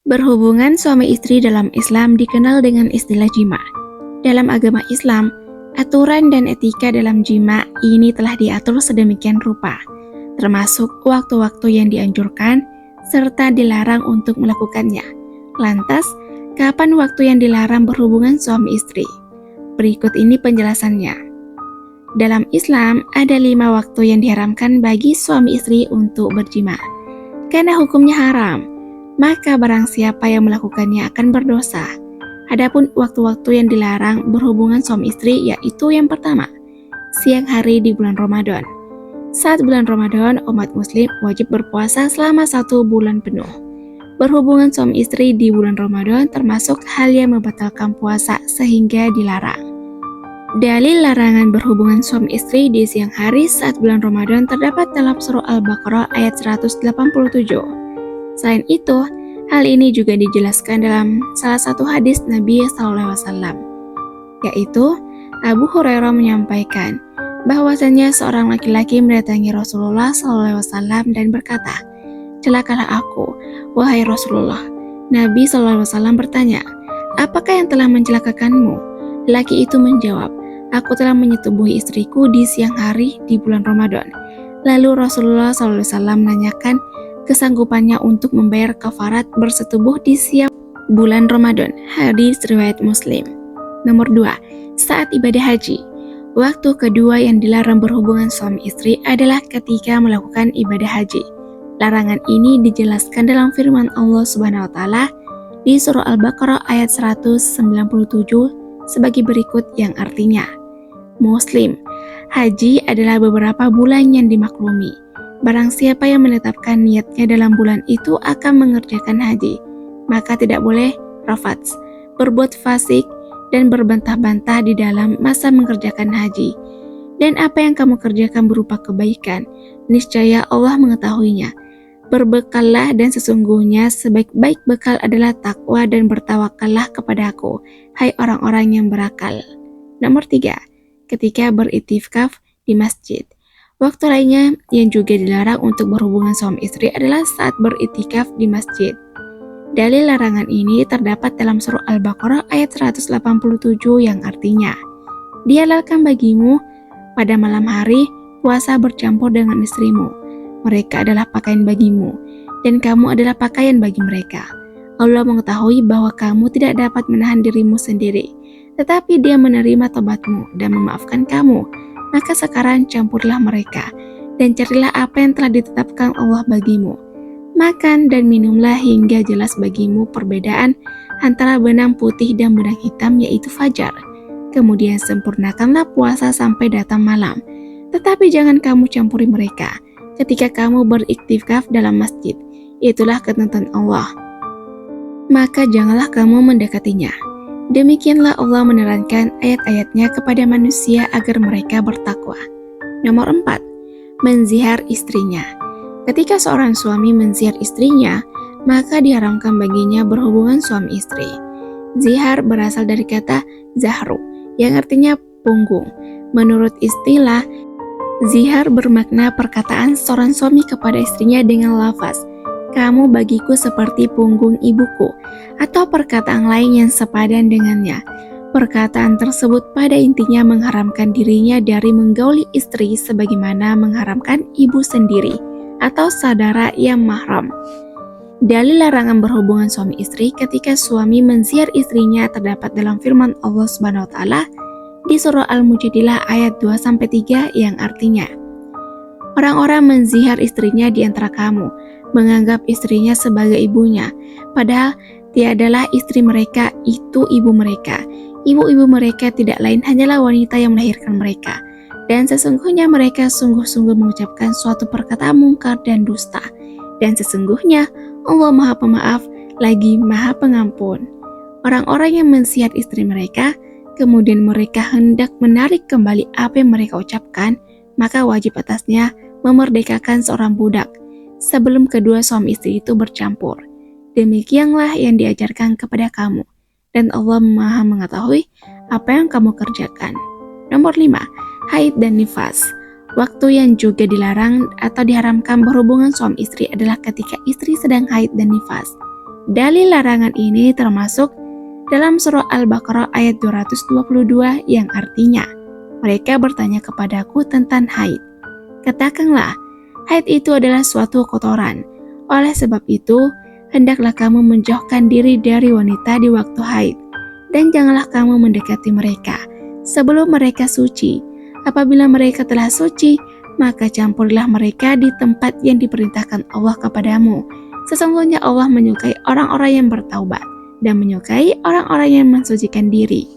Berhubungan suami istri dalam Islam dikenal dengan istilah jima. Dalam agama Islam, aturan dan etika dalam jima ini telah diatur sedemikian rupa, termasuk waktu-waktu yang dianjurkan serta dilarang untuk melakukannya. Lantas, kapan waktu yang dilarang berhubungan suami istri? Berikut ini penjelasannya. Dalam Islam, ada 5 waktu yang diharamkan bagi suami istri untuk berjima. Karena hukumnya haram, maka barang siapa yang melakukannya akan berdosa. Adapun waktu-waktu yang dilarang berhubungan suami istri yaitu yang pertama, siang hari di bulan Ramadan. Saat bulan Ramadan, umat muslim wajib berpuasa selama 1 bulan penuh. Berhubungan suami istri di bulan Ramadan termasuk hal yang membatalkan puasa sehingga dilarang. Dalil larangan berhubungan suami istri di siang hari saat bulan Ramadan terdapat dalam surah Al-Baqarah ayat 187. Selain itu, hal ini juga dijelaskan dalam salah satu hadis Nabi SAW, yaitu Abu Hurairah menyampaikan bahwasannya seorang laki-laki mendatangi Rasulullah SAW dan berkata, "Celakalah aku, wahai Rasulullah." Nabi SAW bertanya, "Apakah yang telah mencelakakanmu?" Laki itu menjawab, "Aku telah menyetubuhi istriku di siang hari di bulan Ramadan." Lalu Rasulullah SAW menanyakan kesanggupannya untuk membayar kafarat bersetubuh di siang bulan Ramadan. Hadis riwayat Muslim. Nomor 2. Saat ibadah haji. Waktu kedua yang dilarang berhubungan suami istri adalah ketika melakukan ibadah haji. Larangan ini dijelaskan dalam firman Allah Subhanahu wa taala di surah Al-Baqarah ayat 197 sebagai berikut yang artinya, Muslim, haji adalah beberapa bulan yang dimaklumi. Barang siapa yang menetapkan niatnya dalam bulan itu akan mengerjakan haji, maka tidak boleh rafats, berbuat fasik, dan berbantah-bantah di dalam masa mengerjakan haji. Dan apa yang kamu kerjakan berupa kebaikan, niscaya Allah mengetahuinya. Berbekallah dan sesungguhnya sebaik-baik bekal adalah takwa dan bertawakallah kepada Aku, hai orang-orang yang berakal. Nomor 3. Ketika beriktikaf di masjid. Waktu lainnya yang juga dilarang untuk berhubungan suami istri adalah saat beriktikaf di masjid. Dalil larangan ini terdapat dalam surah Al-Baqarah ayat 187 yang artinya, "Dihalalkan bagimu pada malam hari puasa bercampur dengan istrimu. Mereka adalah pakaian bagimu, dan kamu adalah pakaian bagi mereka. Allah mengetahui bahwa kamu tidak dapat menahan dirimu sendiri, tetapi Dia menerima tobatmu dan memaafkan kamu. Maka sekarang campurlah mereka, dan carilah apa yang telah ditetapkan Allah bagimu. Makan dan minumlah hingga jelas bagimu perbedaan antara benang putih dan benang hitam yaitu fajar. Kemudian sempurnakanlah puasa sampai datang malam. Tetapi jangan kamu campuri mereka ketika kamu beriktikaf dalam masjid. Itulah ketentuan Allah. Maka janganlah kamu mendekatinya." Demikianlah Allah menerangkan ayat-ayatnya kepada manusia agar mereka bertakwa. Nomor 4. Menzihar istrinya. Ketika seorang suami menzihar istrinya, maka diharamkan baginya berhubungan suami istri. Zihar berasal dari kata zahru, yang artinya punggung. Menurut istilah, zihar bermakna perkataan seorang suami kepada istrinya dengan lafaz, "Kamu bagiku seperti punggung ibuku," atau perkataan lain yang sepadan dengannya. Perkataan tersebut pada intinya mengharamkan dirinya dari menggauli istri sebagaimana mengharamkan ibu sendiri atau saudara yang mahram. Dalil larangan berhubungan suami istri ketika suami menzihar istrinya terdapat dalam firman Allah Subhanahu wa taala di surah Al-Mujadilah ayat 2-3 yang artinya, "Orang-orang menzihar istrinya di antara kamu, menganggap istrinya sebagai ibunya, padahal tiadalah istri mereka itu ibu mereka. Ibu-ibu mereka tidak lain hanyalah wanita yang melahirkan mereka. Dan sesungguhnya mereka sungguh-sungguh mengucapkan suatu perkataan mungkar dan dusta. Dan sesungguhnya Allah Maha Pemaaf lagi Maha Pengampun." Orang-orang yang menzihar istri mereka, kemudian mereka hendak menarik kembali apa yang mereka ucapkan, maka wajib atasnya memerdekakan seorang budak sebelum kedua suami istri itu bercampur. Demikianlah yang diajarkan kepada kamu, dan Allah Maha mengetahui apa yang kamu kerjakan. Nomor 5. Haid dan nifas. Waktu yang juga dilarang atau diharamkan berhubungan suami istri adalah ketika istri sedang haid dan nifas. Dalil larangan ini termasuk dalam surah Al-Baqarah ayat 222 yang artinya, mereka bertanya kepadaku tentang haid. Katakanlah, haid itu adalah suatu kotoran. Oleh sebab itu, hendaklah kamu menjauhkan diri dari wanita di waktu haid, dan janganlah kamu mendekati mereka sebelum mereka suci. Apabila mereka telah suci, maka campurlah mereka di tempat yang diperintahkan Allah kepadamu. Sesungguhnya Allah menyukai orang-orang yang bertaubat dan menyukai orang-orang yang mensucikan diri.